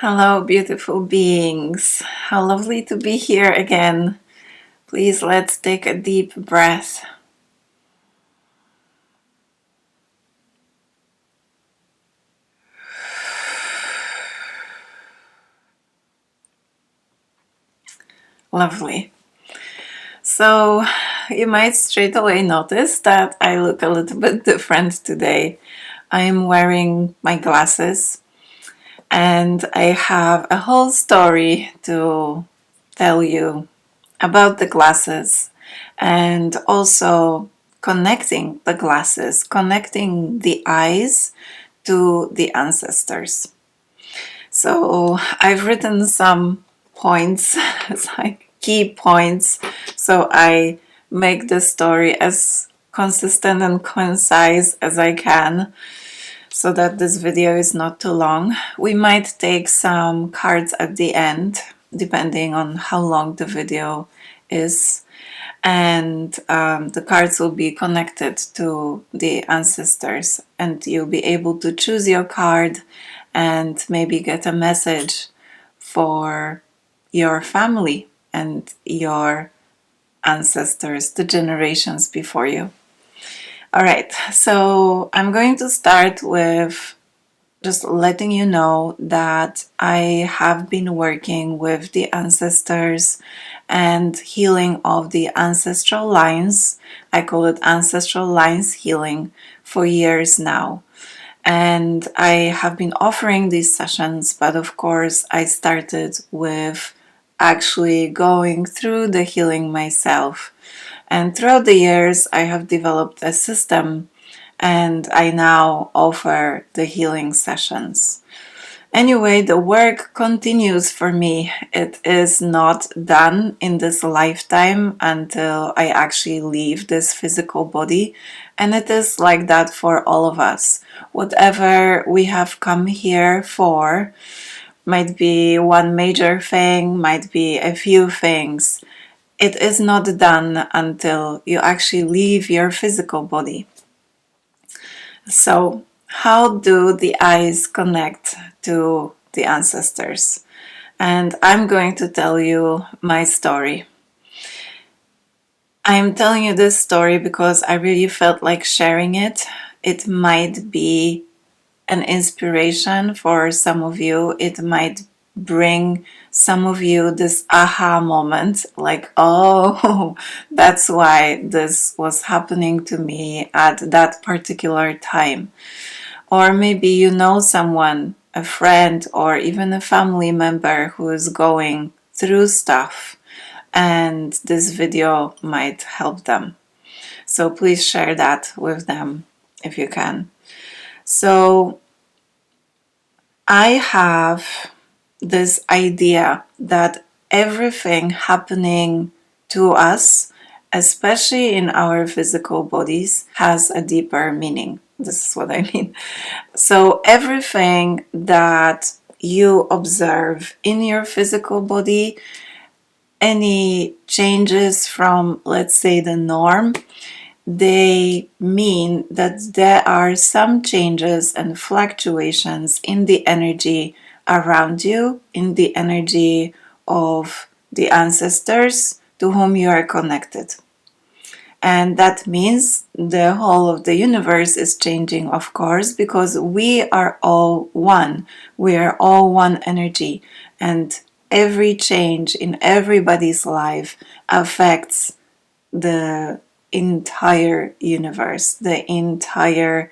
Hello, beautiful beings. How lovely to be here again. Please let's take a deep breath. Lovely. So, you might straight away notice that I look a little bit different today. I'm wearing my glasses and I have a whole story to tell you about the glasses and also connecting the glasses, connecting the eyes to the ancestors. So I've written some points, like key points, so I make the story as consistent and concise as I can so that this video is not too long. We might take some cards at the end, depending on how long the video is. And the cards will be connected to the ancestors, and you'll be able to choose your card and maybe get a message for your family and your ancestors, the generations before you. All right, so I'm going to start with just letting you know that I have been working with the ancestors and healing of the ancestral lines. I call it Ancestral Lines Healing for years now. And I have been offering these sessions, but of course, I started with actually going through the healing myself. And throughout the years, I have developed a system and I now offer the healing sessions. Anyway, the work continues for me. It is not done in this lifetime until I actually leave this physical body. And it is like that for all of us. Whatever we have come here for, might be one major thing, might be a few things. It is not done until you actually leave your physical body. So, how do the eyes connect to the ancestors? And I'm going to tell you my story. I'm telling you this story because I really felt like sharing it. It might be an inspiration for some of you. It might bring some of you this aha moment, like, oh, that's why this was happening to me at that particular time. Or maybe you know someone, a friend, or even a family member who is going through stuff, and this video might help them. So please share that with them if you can. So I have this idea that everything happening to us, especially in our physical bodies, has a deeper meaning. This is what I mean. So everything that you observe in your physical body, any changes from, let's say, the norm, they mean that there are some changes and fluctuations in the energy around you, in the energy of the ancestors to whom you are connected. And that means the whole of the universe is changing, of course, because we are all one. We are all one energy. And every change in everybody's life affects the entire universe, the entire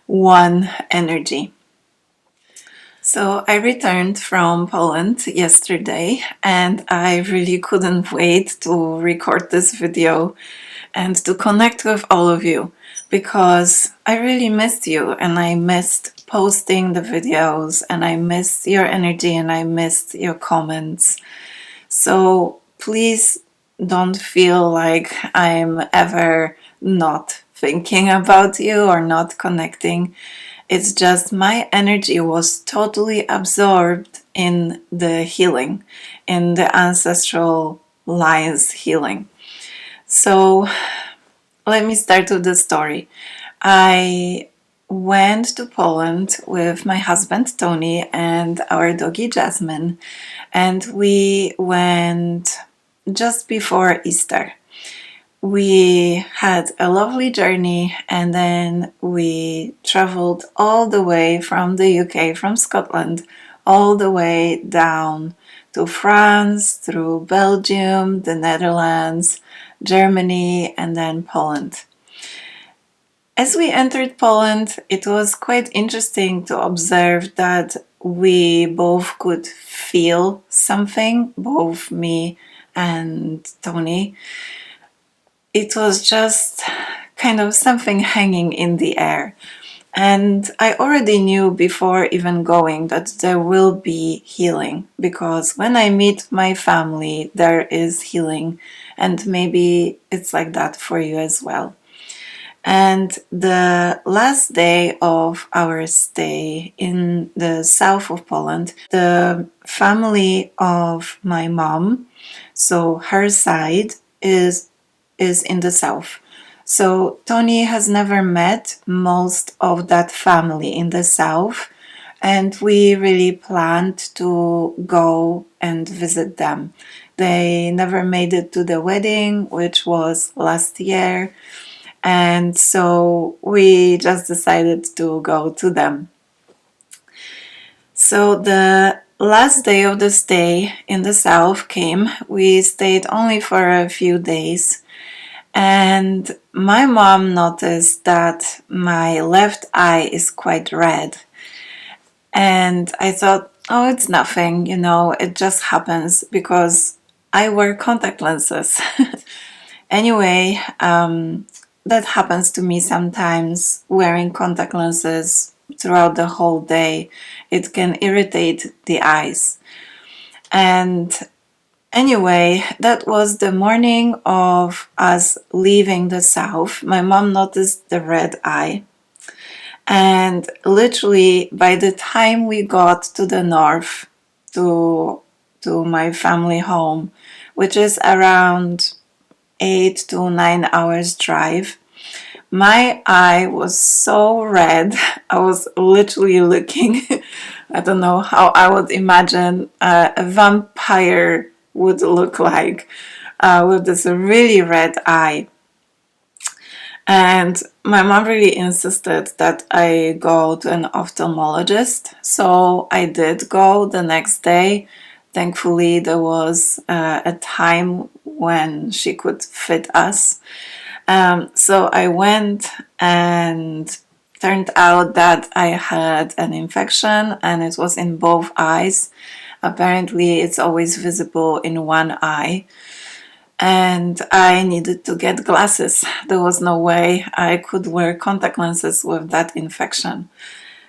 one energy. So I returned from Poland yesterday and I really couldn't wait to record this video and to connect with all of you because I really missed you and I missed posting the videos and I missed your energy and I missed your comments. So please don't feel like I'm ever not thinking about you or not connecting. It's just my energy was totally absorbed in the healing, in the ancestral lines healing. So let me start with the story. I went to Poland with my husband Tony and our doggy Jasmine, and we went just before Easter. We had a lovely journey, and then we traveled all the way from the UK, from Scotland, all the way down to France, through Belgium, the Netherlands, Germany, and then Poland. As we entered Poland, it was quite interesting to observe that we both could feel something, both me and Tony. It was just kind of something hanging in the air. And I already knew before even going that there will be healing, because when I meet my family, there is healing, and maybe it's like that for you as well. And the last day of our stay in the south of Poland, the family of my mom, so her side is in the south. So Tony has never met most of that family in the south, and we really planned to go and visit them. They never made it to the wedding, which was last year, and so we just decided to go to them. So the last day of the stay in the south came. We stayed only for a few days, and my mom noticed that my left eye is quite red. And I thought, oh, it's nothing, it just happens because I wear contact lenses. Anyway, that happens to me sometimes, wearing contact lenses throughout the whole day. It can irritate the eyes. And anyway, that was the morning of us leaving the south. My mom noticed the red eye. And literally, by the time we got to the north, to my family home, which is around 8 to 9 hours drive, my eye was so red. I was literally looking, I don't know how I would imagine a vampire would look like, with this really red eye. And my mom really insisted that I go to an ophthalmologist. So I did go the next day. Thankfully, there was a time when she could fit us. So I went, and turned out that I had an infection, and it was in both eyes. Apparently, it's always visible in one eye. And I needed to get glasses. There was no way I could wear contact lenses with that infection.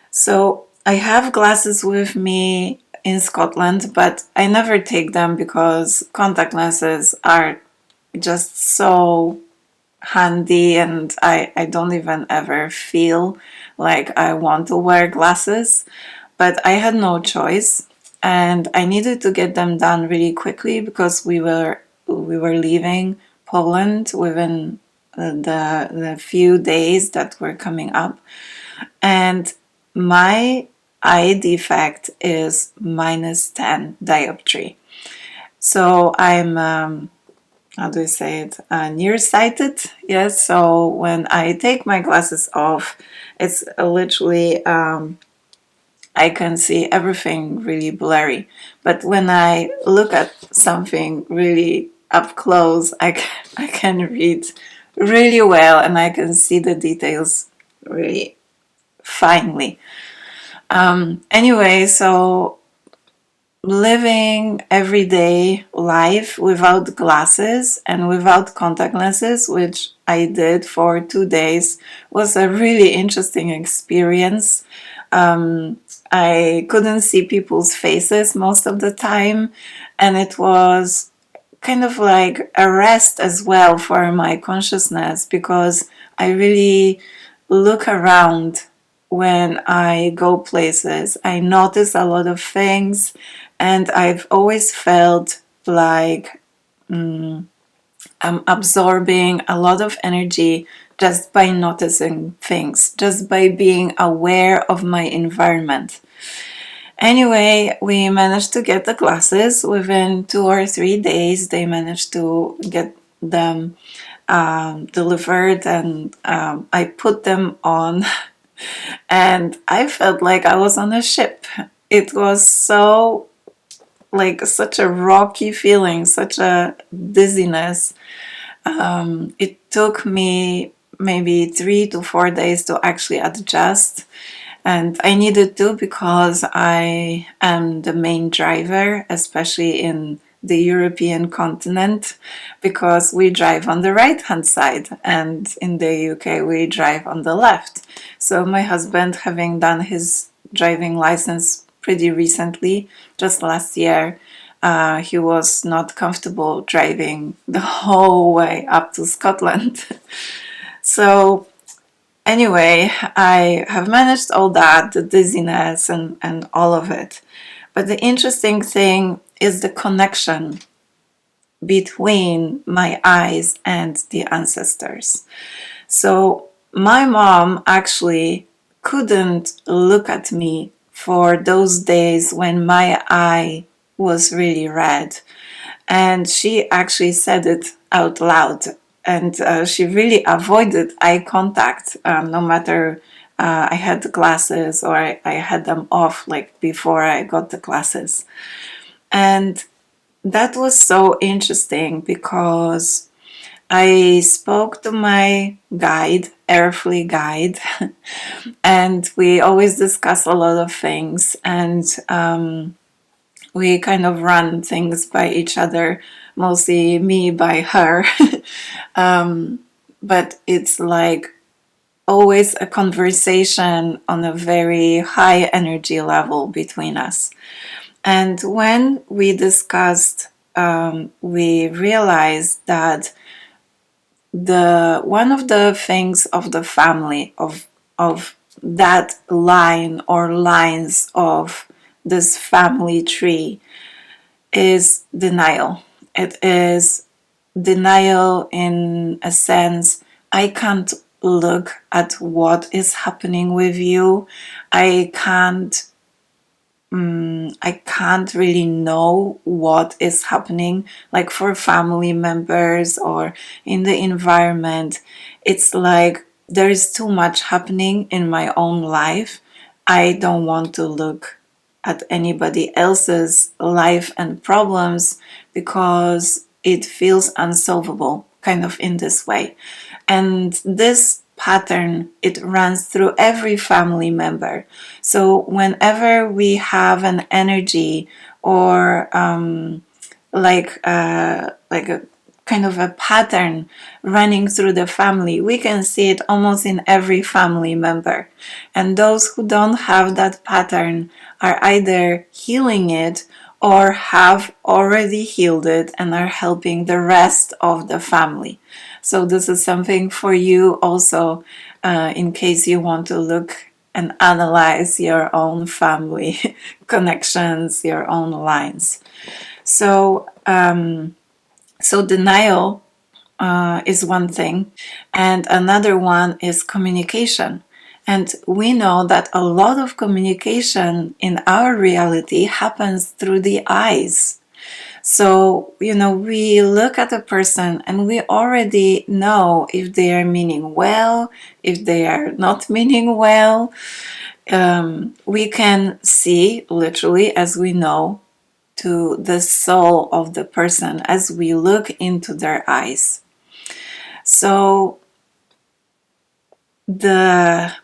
So I have glasses with me in Scotland, but I never take them because contact lenses are just so handy, and I don't even ever feel like I want to wear glasses. But I had no choice, and I needed to get them done really quickly because we were leaving Poland within the few days that were coming up. And my eye defect is -10 dioptry. So I'm, how do I say it, nearsighted. Yes, so when I take my glasses off, it's literally, I can see everything really blurry. But when I look at something really up close, I can read really well, and I can see the details really finely. Anyway, so living everyday life without glasses and without contact lenses, which I did for 2 days, was a really interesting experience. I couldn't see people's faces most of the time, and it was kind of like a rest as well for my consciousness, because I really look around when I go places. I notice a lot of things, and I've always felt like I'm absorbing a lot of energy just by noticing things, just by being aware of my environment. Anyway, we managed to get the glasses within 2 or 3 days. They managed to get them delivered, and I put them on and I felt like I was on a ship. It was so like such a rocky feeling, such a dizziness. It took me maybe 3 to 4 days to actually adjust. And I needed to, because I am the main driver, especially in the European continent, because we drive on the right hand side, and in the UK we drive on the left. So my husband, having done his driving license pretty recently, just last year, he was not comfortable driving the whole way up to Scotland. So anyway, I have managed all that, the dizziness and all of it. But the interesting thing is the connection between my eyes and the ancestors. So my mom actually couldn't look at me for those days when my eye was really red. And she actually said it out loud. And she really avoided eye contact, no matter I had the glasses or I had them off, like before I got the glasses. And that was so interesting, because I spoke to my guide, earthly guide, and we always discuss a lot of things, and we kind of run things by each other, mostly me by her. But it's like always a conversation on a very high energy level between us. And when we discussed, we realized that one of the things of the family of that line or lines of this family tree is denial. It is denial in a sense. I can't look at what is happening with you. I can't really know what is happening, like for family members or in the environment. It's like there is too much happening in my own life. I don't want to look at anybody else's life and problems because it feels unsolvable, kind of in this way. And this pattern, it runs through every family member. So whenever we have an energy or like a kind of a pattern running through the family, we can see it almost in every family member. And those who don't have that pattern are either healing it or have already healed it and are helping the rest of the family. So this is something for you also, in case you want to look and analyze your own family connections, your own lines. So denial is one thing, and another one is communication. And we know that a lot of communication in our reality happens through the eyes. So, we look at a person and we already know if they are meaning well, if they are not meaning well. We can see, literally, as we know, to the soul of the person as we look into their eyes. So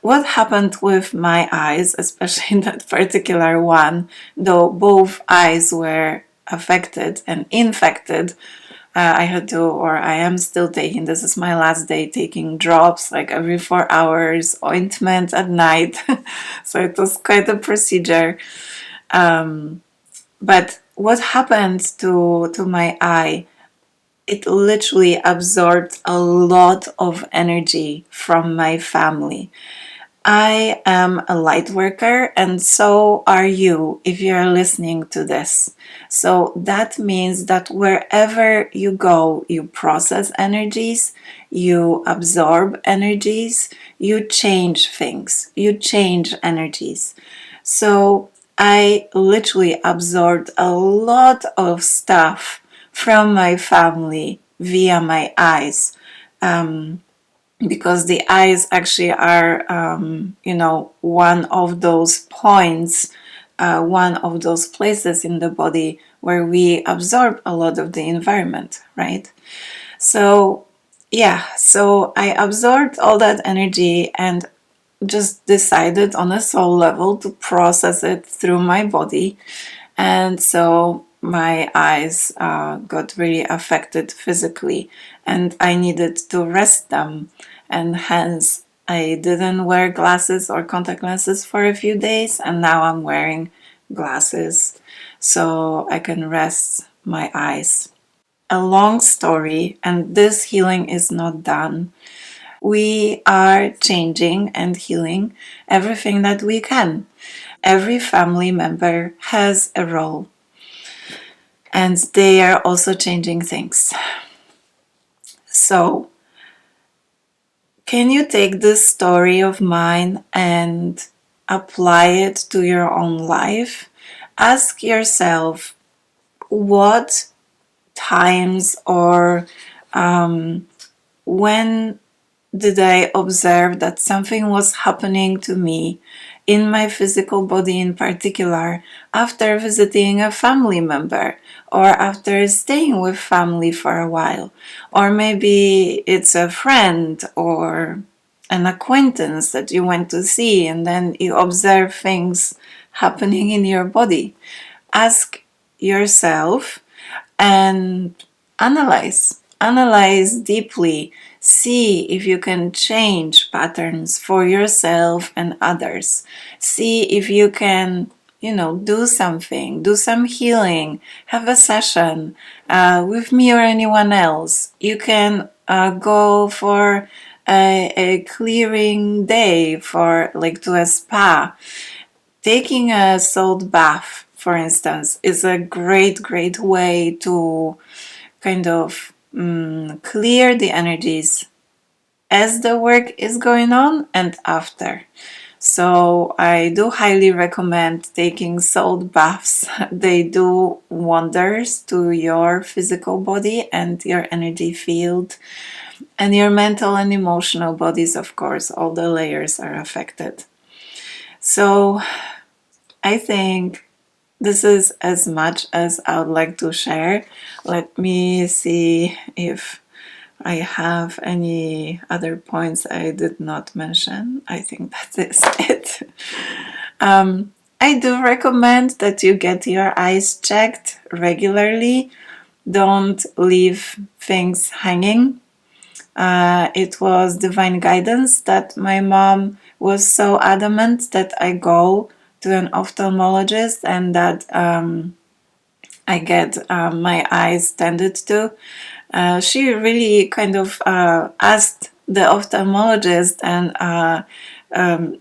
what happened with my eyes, especially that particular one, though both eyes were affected and infected, I had to, or I am still taking, this is my last day taking drops like every 4 hours, ointment at night. So it was quite a procedure. But what happened to my eye, it literally absorbed a lot of energy from my family. I am a light worker, and so are you if you're listening to this. So that means that wherever you go, you process energies, you absorb energies, you change things, you change energies. So I literally absorbed a lot of stuff from my family via my eyes. Because the eyes actually are, one of those points, one of those places in the body where we absorb a lot of the environment, right? So, yeah, so I absorbed all that energy and just decided on a soul level to process it through my body. And so my eyes got really affected physically, and I needed to rest them, and hence I didn't wear glasses or contact lenses for a few days, and now I'm wearing glasses so I can rest my eyes. A long story, and this healing is not done. We are changing and healing everything that we can. Every family member has a role, and they are also changing things. So, can you take this story of mine and apply it to your own life? Ask yourself, what times or when did I observe that something was happening to me in my physical body in particular after visiting a family member or after staying with family for a while? Or maybe it's a friend or an acquaintance that you went to see and then you observe things happening in your body. Ask yourself and analyze deeply, see if you can change patterns for yourself and others, see if you can do something, do some healing, have a session with me or anyone else. You can go for a clearing day, for like to a spa. Taking a salt bath, for instance, is a great way to kind of clear the energies as the work is going on and after. So I do highly recommend taking salt baths. They do wonders to your physical body and your energy field and your mental and emotional bodies. Of course, all the layers are affected. So I think this is as much as I would like to share. Let me see if I have any other points I did not mention. I think that is it. I do recommend that you get your eyes checked regularly. Don't leave things hanging. It was divine guidance that my mom was so adamant that I go to an ophthalmologist and that I get my eyes tended to. She really kind of asked the ophthalmologist, and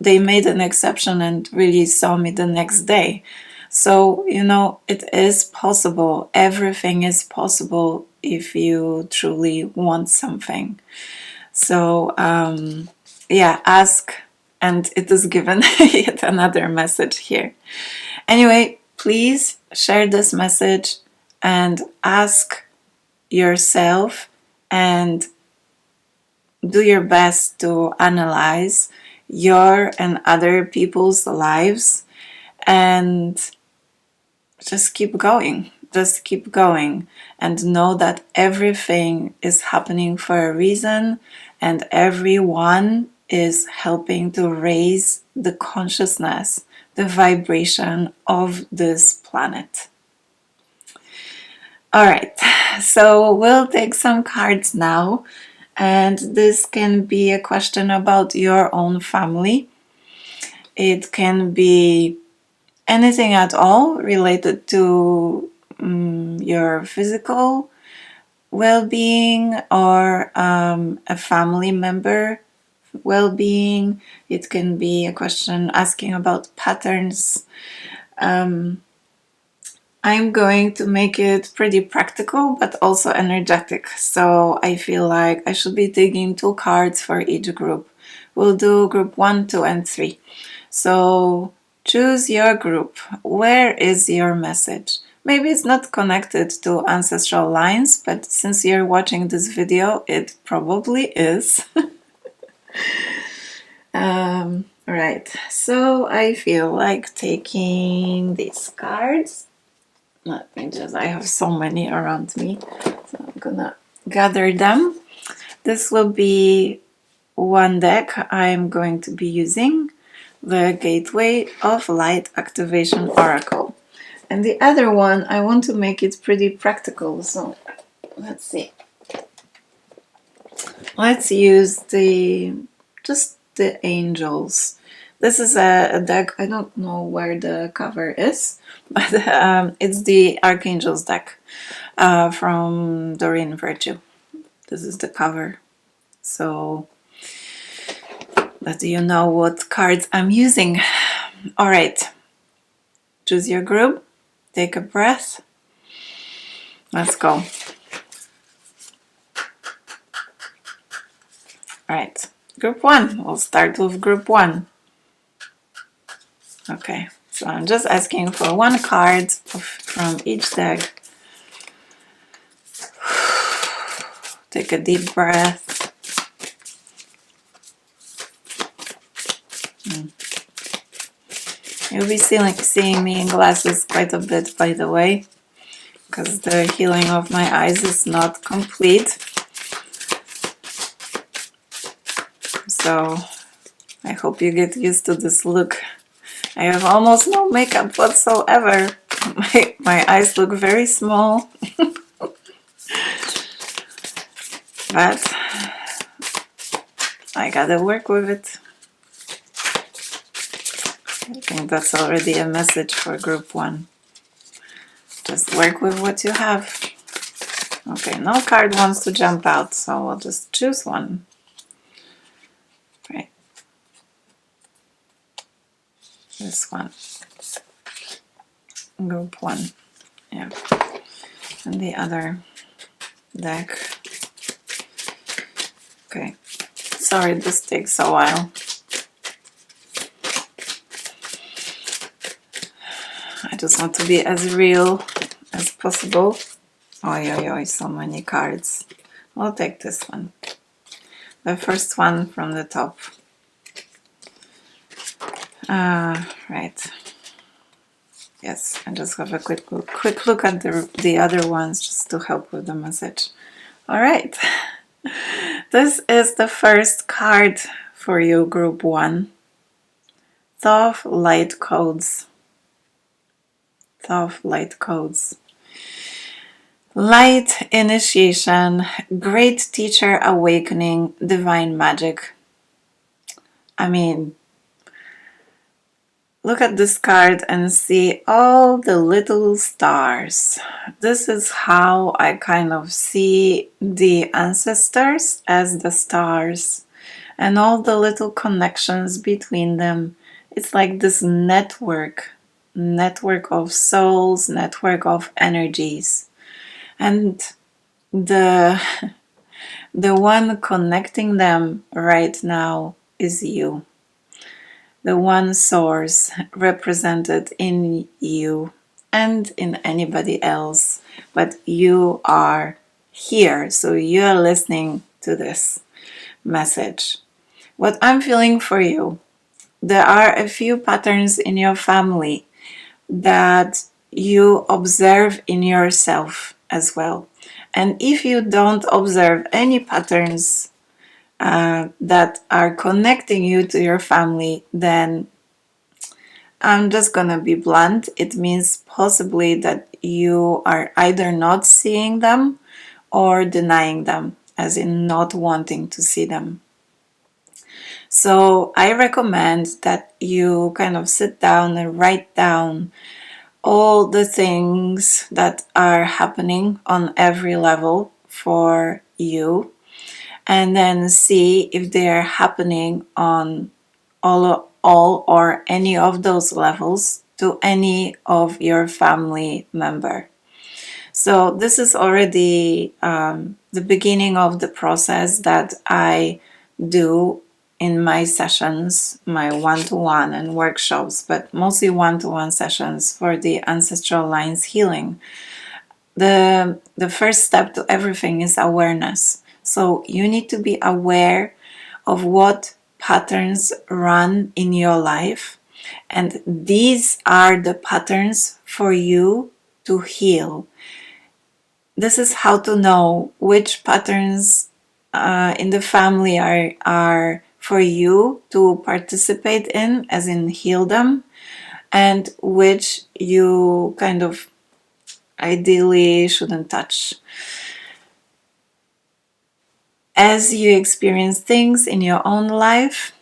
they made an exception and really saw me the next day. So, it is possible. Everything is possible if you truly want something. So, ask, and it is given. Yet another message here. Anyway, please share this message and ask yourself and do your best to analyze your and other people's lives and just keep going. Just keep going and know that everything is happening for a reason and everyone is helping to raise the consciousness, the vibration of this planet. All right, so we'll take some cards now, and this can be a question about your own family. It can be anything at all related to your physical well-being or a family member well-being. It can be a question asking about patterns. I'm going to make it pretty practical, but also energetic. So I feel like I should be digging 2 cards for each group. We'll do group 1, 2, and 3. So choose your group. Where is your message? Maybe it's not connected to ancestral lines, but since you're watching this video, it probably is. Right, so I feel like taking these cards. Let me just, I have so many around me, so I'm gonna gather them. This will be one deck I'm going to be using, the Gateway of Light Activation Oracle. And the other one, I want to make it pretty practical, so let's see. Let's use just the angels. This is a deck, I don't know where the cover is, but it's the Archangels deck from Doreen Virtue. This is the cover. So let you know what cards I'm using. All right, choose your group, take a breath. Let's go. All right, group 1. We'll start with group 1. Okay, so I'm just asking for 1 card from each deck. Take a deep breath. You'll be seeing me in glasses quite a bit, by the way, because the healing of my eyes is not complete. So I hope you get used to this look. I have almost no makeup whatsoever. My eyes look very small. But I gotta work with it. I think that's already a message for group 1. Just work with what you have. Okay, no card wants to jump out, so I'll just choose one. Right. This one. Group 1. Yeah. And the other deck. Okay. Sorry, this takes a while. I just want to be as real as possible. Oi, so many cards. I'll take this one. The first one from the top. Right. Yes, I just have a quick look at the other ones just to help with the message. All right. This is the first card for you, group 1. Thoth Light Codes. Thoth Light Codes. Light initiation, great teacher awakening, divine magic. I mean, look at this card and see all the little stars. This is how I kind of see the ancestors, as the stars, and all the little connections between them. It's like this network of souls, network of energies. And the one connecting them right now is you. The one source represented in you and in anybody else, but you are here, so you are listening to this message. What I'm feeling for you, there are a few patterns in your family that you observe in yourself as well. And if you don't observe any patterns that are connecting you to your family, then I'm just gonna be blunt. It means possibly that you are either not seeing them or denying them, as in not wanting to see them. So I recommend that you kind of sit down and write down all the things that are happening on every level for you. and then see if they're happening on all or any of those levels to any of your family member. So this is already the beginning of the process that I do in my sessions, my one-to-one and workshops, but mostly one-to-one sessions for the Ancestral Lines Healing. The first step to everything is awareness. So you need to be aware of what patterns run in your life, and these are the patterns for you to heal. This is how to know which patterns in the family are for you to participate in, as in heal them, and which you kind of ideally shouldn't touch. As you experience things in your own life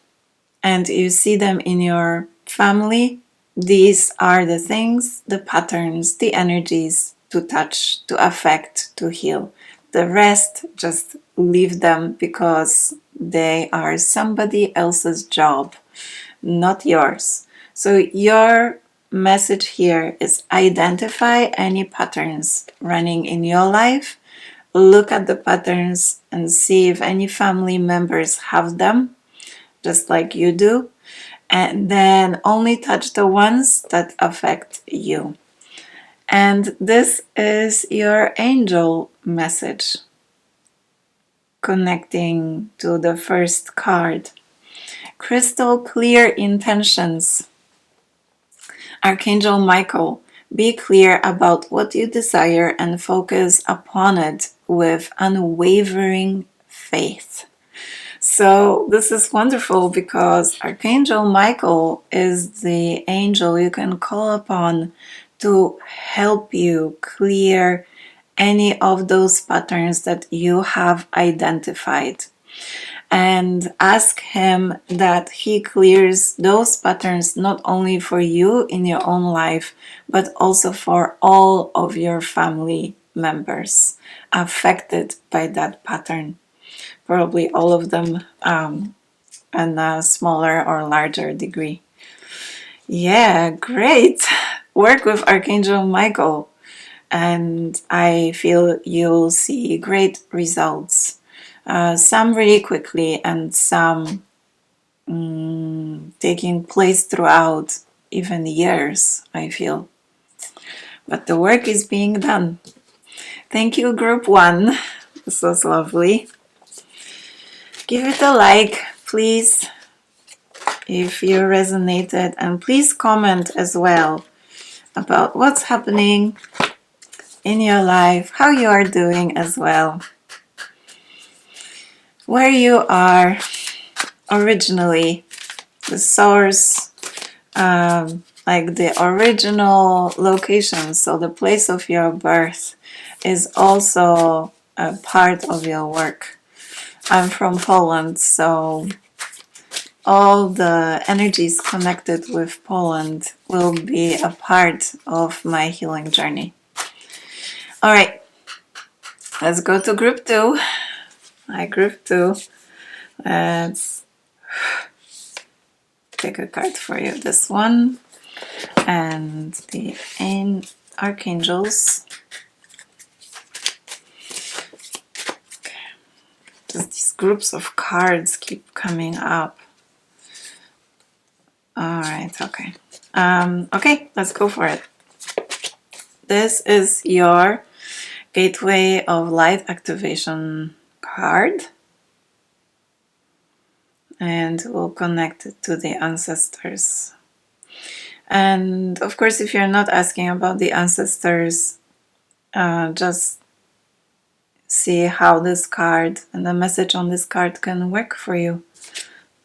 and you see them in your family, these are the things, the patterns, the energies to touch, to affect, to heal. The rest, just leave them, because they are somebody else's job, not yours. So your message here is identify any patterns running in your life, look at the patterns and see if any family members have them, just like you do, and then only touch the ones that affect you. And this is your angel message, connecting to the first card. Crystal clear intentions. Archangel Michael, be clear about what you desire and focus upon it with unwavering faith. So this is wonderful, because Archangel Michael is the angel you can call upon to help you clear any of those patterns that you have identified. And ask him that he clears those patterns not only for you in your own life, but also for all of your family members affected by that pattern. Probably all of them in a smaller or larger degree. Yeah, great. Work with Archangel Michael, and I feel you'll see great results. Some really quickly, and some taking place throughout even years, I feel. But the work is being done. Thank you, Group 1. This was lovely. Give it a like, please, if you resonated, and please comment as well about what's happening in your life, how you are doing as well, where you are originally, the source, like the original location, so the place of your birth is also a part of your work. I'm from Poland, so all the energies connected with Poland will be a part of my healing journey. All right, let's go to Group 2. My Group 2. Let's pick a card for you. This one. And the archangels. Just these groups of cards keep coming up. All right, okay. Okay, let's go for it. This is your Gateway of Light Activation card. And we'll connect it to the ancestors. And of course, if you're not asking about the ancestors, just see how this card and the message on this card can work for you.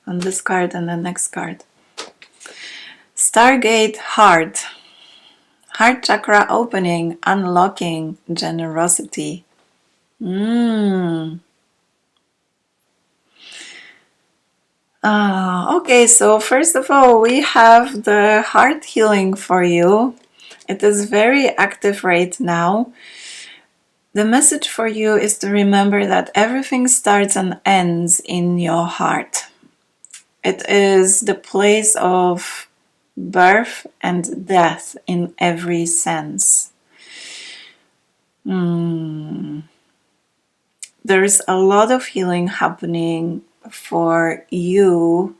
On this card and the next card. Stargate Heart. Heart chakra opening, unlocking generosity. Okay, so first of all, we have the heart healing for you. It is very active right now. The message for you is to remember that everything starts and ends in your heart. It is the place of birth and death in every sense. There's a lot of healing happening for you,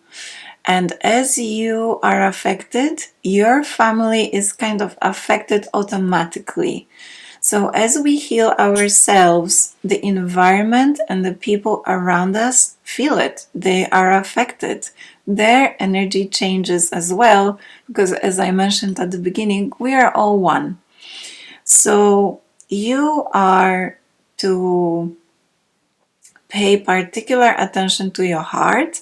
and as you are affected, your family is kind of affected automatically. So as we heal ourselves, the environment and the people around us feel it. They are affected. Their energy changes as well, because as I mentioned at the beginning, we are all one. So you are to pay particular attention to your heart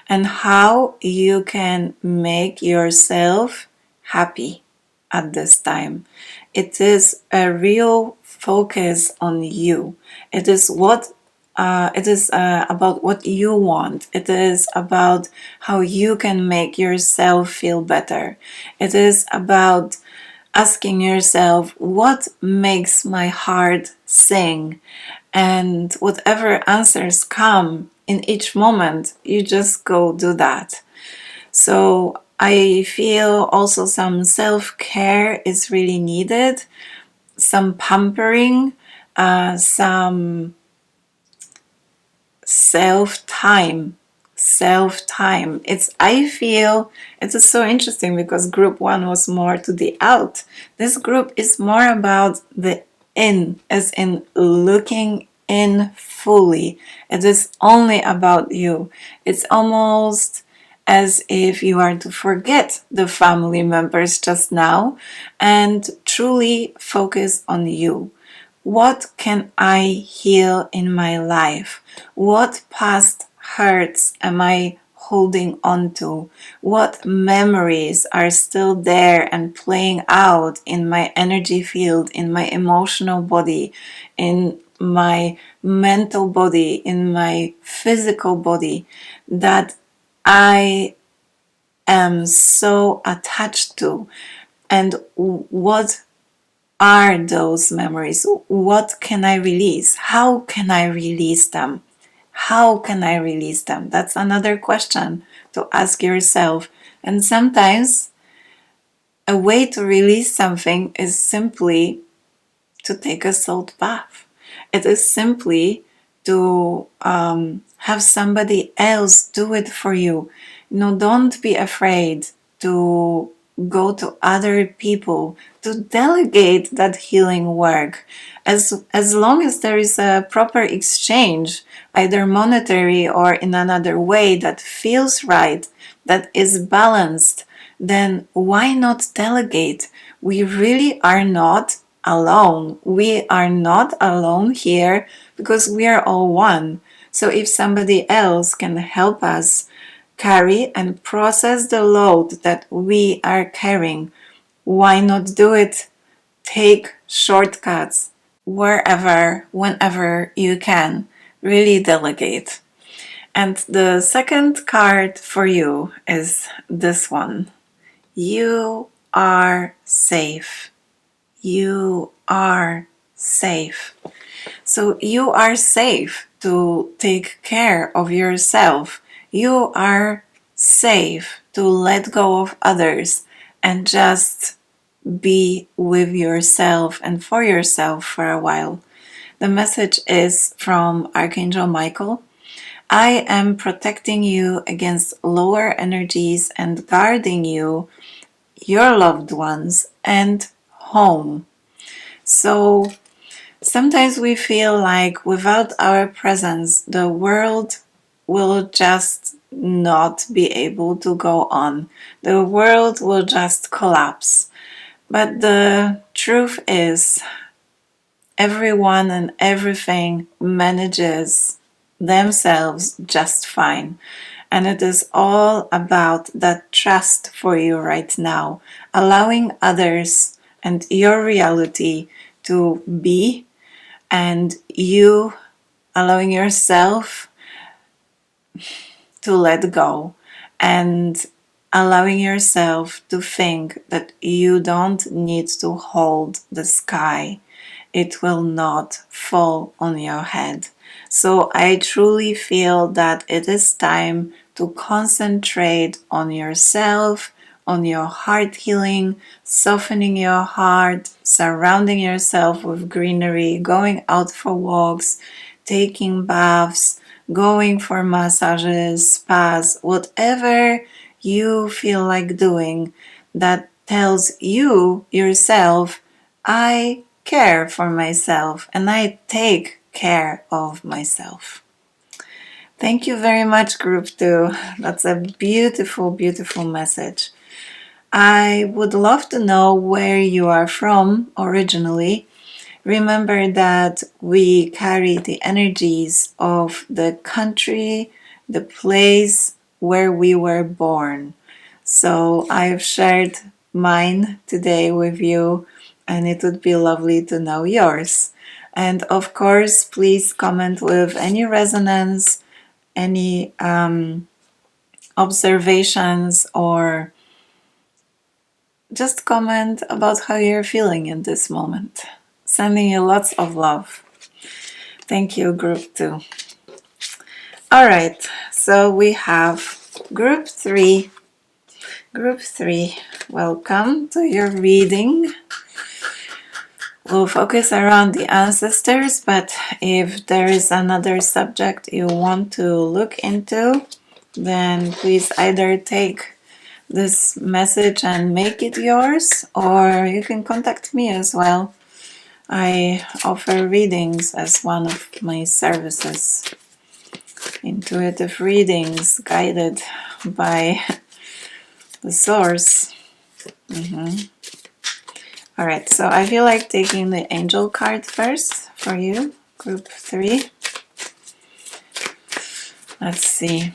and how you can make yourself happy at this time. It is a real focus on you. It is about what you want. It is about how you can make yourself feel better. It is about asking yourself, what makes my heart sing? And whatever answers come in each moment, you just go do that. So I feel also some self-care is really needed, some pampering, some self-time. I feel it is so interesting because group 1 was more to the out. This group is more about the in, as in looking in fully. It is only about you. It's almost as if you are to forget the family members just now and truly focus on you. What can I heal in my life? What past hurts am I holding on to? What memories are still there and playing out in my energy field, in my emotional body, in my mental body, in my physical body that I am so attached to? And what are those memories? What can I release? How can I release them? How can I release them? That's another question to ask yourself. And sometimes a way to release something is simply to take a salt bath. It is simply to have somebody else do it for you. No, don't be afraid to go to other people, to delegate that healing work. As long as there is a proper exchange, either monetary or in another way that feels right, that is balanced, then why not delegate? We really are not alone. We are not alone here because we are all one. So if somebody else can help us carry and process the load that we are carrying, why not do it? Take shortcuts wherever, whenever you can. Really delegate. And the second card for you is this one. You are safe. You are safe. So you are safe to take care of yourself. You are safe to let go of others and just be with yourself and for yourself for a while. The message is from Archangel Michael. I am protecting you against lower energies and guarding you, your loved ones, and home. So sometimes we feel like without our presence, the world will just not be able to go on. The world will just collapse. But the truth is, everyone and everything manages themselves just fine. And it is all about that trust for you right now, allowing others and your reality to be, and you allowing yourself to let go, and allowing yourself to think that you don't need to hold the sky. it will not fall on your head. So I truly feel that it is time to concentrate on yourself, on your heart healing, softening your heart, surrounding yourself with greenery, going out for walks, taking baths, going for massages, spas, whatever you feel like doing that tells you yourself, I care for myself and I take care of myself. Thank you very much, Group 2. That's a beautiful, beautiful message. I would love to know where you are from originally. Remember that we carry the energies of the country, the place where we were born. So I've shared mine today with you, and it would be lovely to know yours. And of course, please comment with any resonance, any observations, or just comment about how you're feeling in this moment. Sending you lots of love. Thank you, Group 2. All right, so we have Group 3. Group 3, welcome to your reading. We'll focus around the ancestors, but if there is another subject you want to look into, then please either take this message and make it yours, or you can contact me as well. I offer readings as one of my services. Intuitive readings guided by the source. All right, so I feel like taking the angel card first for you, Group 3. Let's see.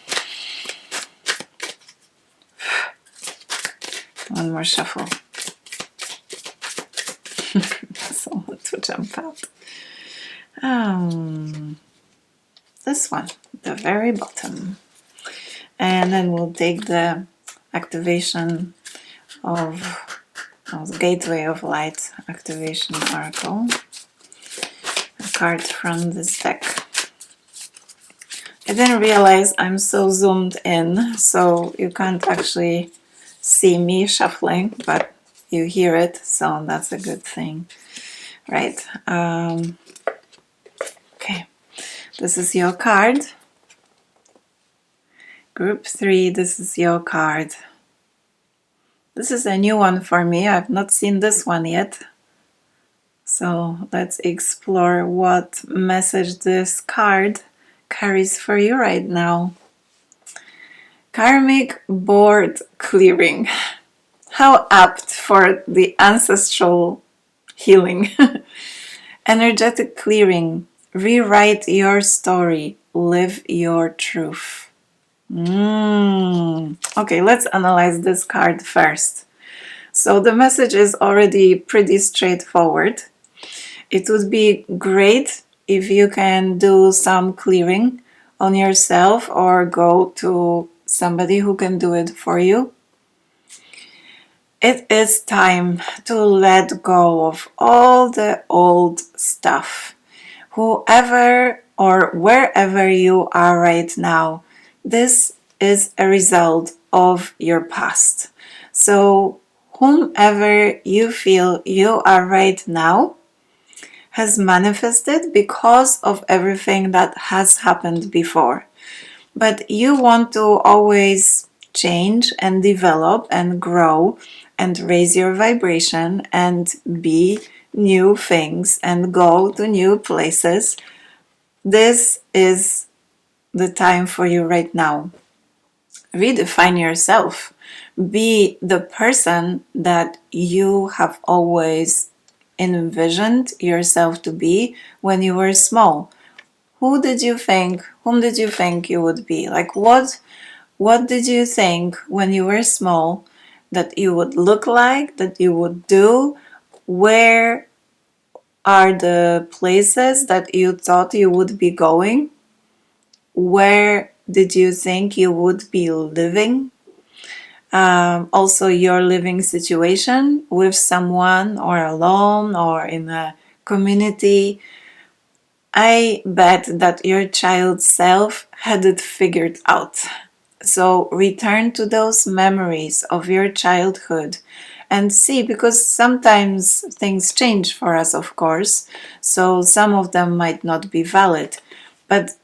One more shuffle. Someone to jump out. This one, the very bottom. And then we'll take the activation of Gateway of Light activation oracle. A card from this deck. I didn't realize I'm so zoomed in, so you can't actually see me shuffling, but you hear it, so that's a good thing. Right. Okay. This is your card. Group 3, this is your card. This is a new one for me. I've not seen this one yet. So let's explore what message this card carries for you right now. Karmic board clearing. How apt for the ancestral healing. Energetic clearing. Rewrite your story. Live your truth. Okay, let's analyze this card first. So the message is already pretty straightforward. It would be great if you can do some clearing on yourself or go to somebody who can do it for you. It is time to let go of all the old stuff. Whoever or wherever you are right now, this is a result of your past. So whomever you feel you are right now has manifested because of everything that has happened before. But you want to always change and develop and grow and raise your vibration and be new things and go to new places. This is the time for you right now. Redefine yourself. Be the person that you have always envisioned yourself to be when you were small. Whom did you think you would be? Like what did you think when you were small that you would look like, that you would do? Where are the places that you thought you would be going? Where did you think you would be living? Also your living situation with someone or alone or in a community, I bet that your child self had it figured out. So return to those memories of your childhood and see, because sometimes things change for us, of course, so some of them might not be valid. But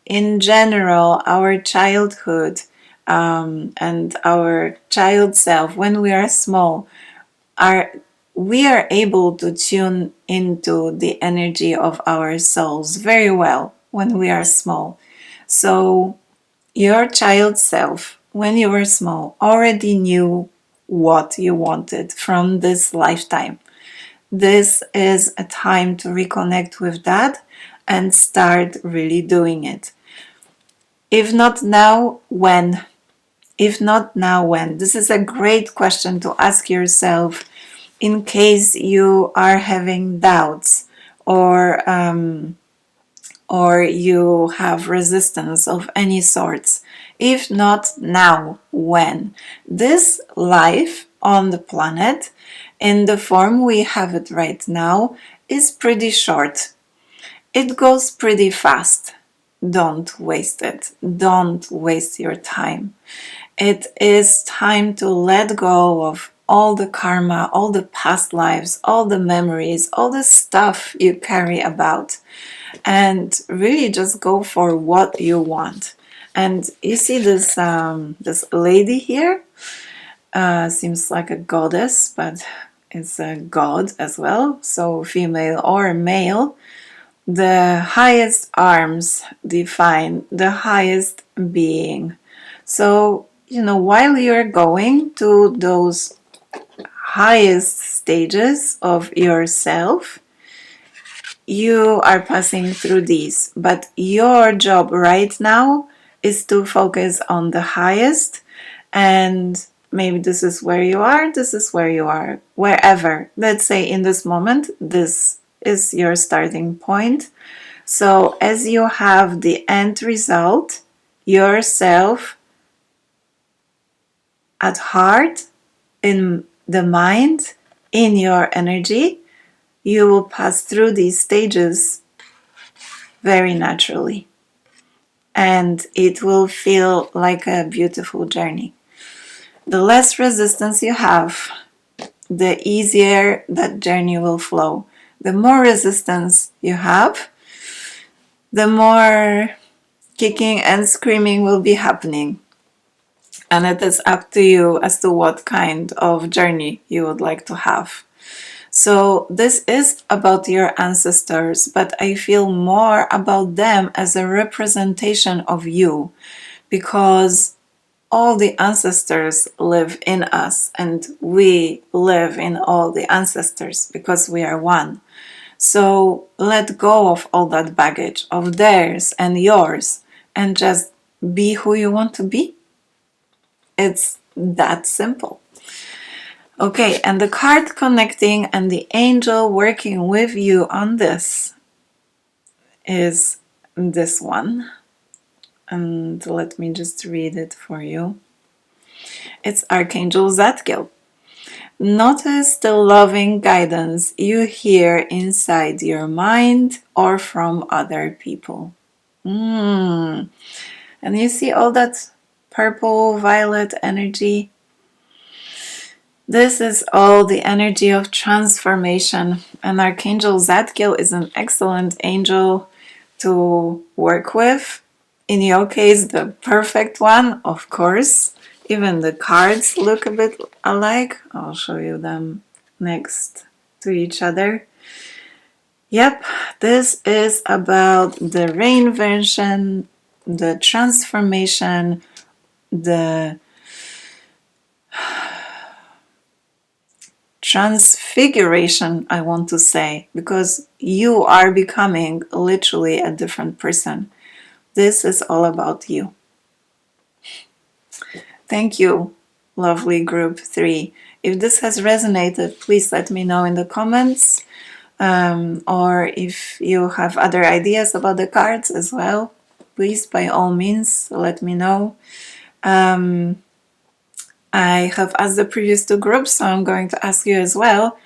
in general, our childhood and our child self, when we are small, we are able to tune into the energy of our souls very well when we are small. So your child self, when you were small, already knew what you wanted from this lifetime. This is a time to reconnect with that and start really doing it. If not now, when? If not now, when? This is a great question to ask yourself in case you are having doubts or you have resistance of any sorts. If not now, when? This life on the planet, in the form we have it right now, is pretty short. It goes pretty fast. Don't waste it. Don't waste your time. It is time to let go of all the karma, all the past lives, all the memories, all the stuff you carry about, and really just go for what you want. And you see this this lady here, seems like a goddess, but it's a god as well, so female or male. The highest arms define the highest being. So, while you're going to those highest stages of yourself, you are passing through these. But your job right now is to focus on the highest, and maybe this is where you are, this is where you are, wherever. Let's say in this moment, this is your starting point. So as you have the end result, yourself at heart, in the mind, in your energy, you will pass through these stages very naturally. And it will feel like a beautiful journey. The less resistance you have, the easier that journey will flow. The more resistance you have, the more kicking and screaming will be happening. And it is up to you as to what kind of journey you would like to have. So this is about your ancestors, but I feel more about them as a representation of you, because all the ancestors live in us and we live in all the ancestors because we are one. So let go of all that baggage of theirs and yours and just be who you want to be. It's that simple. Okay, and the card connecting and the angel working with you on this is this one. And let me just read it for you. It's Archangel Zadkiel. Notice the loving guidance you hear inside your mind or from other people. And you see all that purple, violet energy? This is all the energy of transformation. And Archangel Zadkiel is an excellent angel to work with. In your case, the perfect one, of course. Even the cards look a bit alike. I'll show you them next to each other. Yep, this is about the reinvention, the transformation, the transfiguration, I want to say, because you are becoming literally a different person. This is all about you. Thank you, lovely group 3. If this has resonated, please let me know in the comments. Or if you have other ideas about the cards as well, please, by all means, let me know. I have asked the previous 2 groups, so I'm going to ask you as well.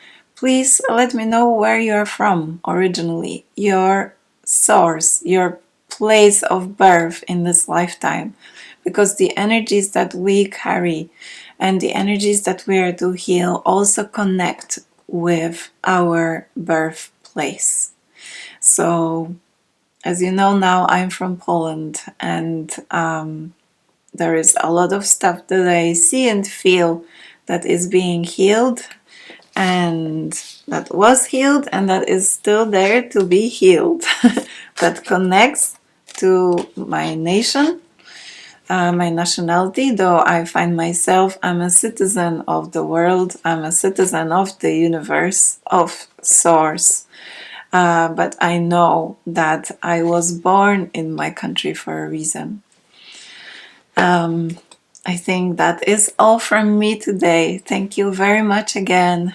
please let me know where you're from originally, your source, your place of birth in this lifetime, because the energies that we carry and the energies that we are to heal also connect with our birthplace. So, as you know, now I'm from Poland, and there is a lot of stuff that I see and feel that is being healed, and that was healed, and that is still there to be healed, that connects to my nation, my nationality, though I find myself, I'm a citizen of the world, I'm a citizen of the universe, of Source. But I know that I was born in my country for a reason. I think that is all from me today. Thank you very much again.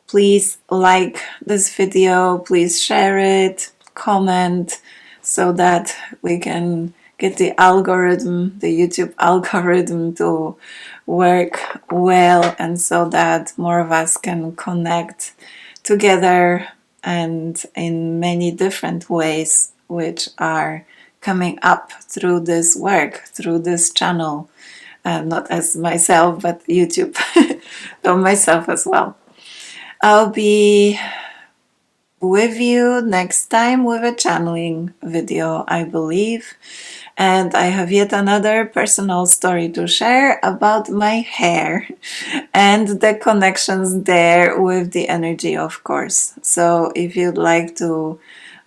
Please like this video, please share it, comment, so that we can get the algorithm, the YouTube algorithm, to work well, and so that more of us can connect together and in many different ways, which are coming up through this work, through this channel, not as myself, but YouTube, or myself as well. I'll be with you next time with a channeling video, I believe. And I have yet another personal story to share about my hair and the connections there with the energy, of course. So if you'd like to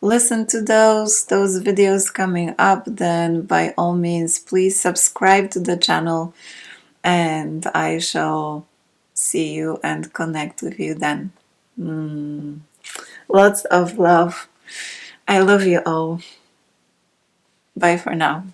listen to those videos coming up, then by all means, please subscribe to the channel, and I shall see you and connect with you then. Lots of love. I love you all. Bye for now.